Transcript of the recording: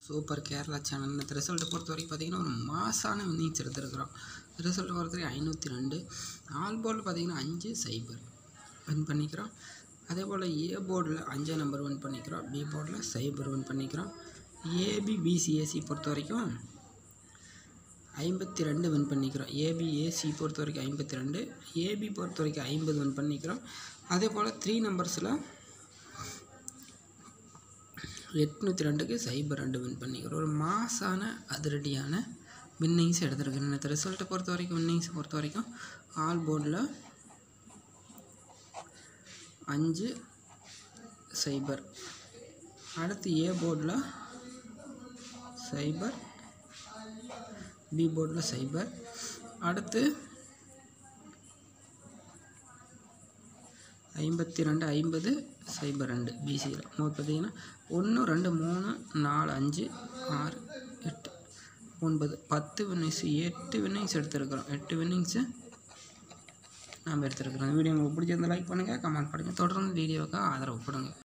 Super Kerala channel. இந்த ரிசல்ட்டை பொறுத்த வரைக்கும் பார்த்தீங்கன்னா ஒரு மாசான இன்னிங்ஸ் எடுத்துருக்குறோம். ரிசல்ட்டை பொறுத்த வரைக்கும் 502. ஆல் போர்டில் பார்த்தீங்கன்னா 5-0 வின் பண்ணிக்கிறோம். அதே போல் ஏ போர்டில் 5 நம்பர் வின் பண்ணிக்கிறோம். பி போர்டில் 0 வின் பண்ணிக்கிறோம். ஏபிபிசிஏசி பொறுத்த வரைக்கும் 52 வின் பண்ணிக்கிறோம். ஏபிஏசி பொறுத்த வரைக்கும் 52, ஏபி பொறுத்த வரைக்கும் 50 வின் பண்ணிக்கிறோம். அதே போல் 3 நம்பர்ஸில் 802க்கு 0-2 வின் பண்ணிக்கிறோம். ஒரு மாசான அதிரடியான வின்னிங்ஸ் எடுத்துருக்குறேன். இந்த ரிசல்ட்டை பொறுத்த வரைக்கும் வின்னிங்ஸை பொறுத்த வரைக்கும் ஆல் போர்டில் 5-0, அடுத்து ஏ போர்டில் 0, பி போர்டில் 0, அடுத்து 52, 50, 0-2 பிசியில் பார்த்தீங்கன்னா 1, 2, 3, 4, 5, 6, 8, 9, 10 வின்னிங்ஸ், 8 வின்னிங்ஸ் எடுத்துருக்குறோம். 8 வின்னிங்ஸு நாம் எடுத்துருக்குறோம். வீடியோ உங்களுக்கு பிடிச்சிருந்தா லைக் பண்ணுங்கள், கமெண்ட் பண்ணுங்கள், தொடர்ந்து வீடியோவுக்கு ஆதரவு கொடுங்க.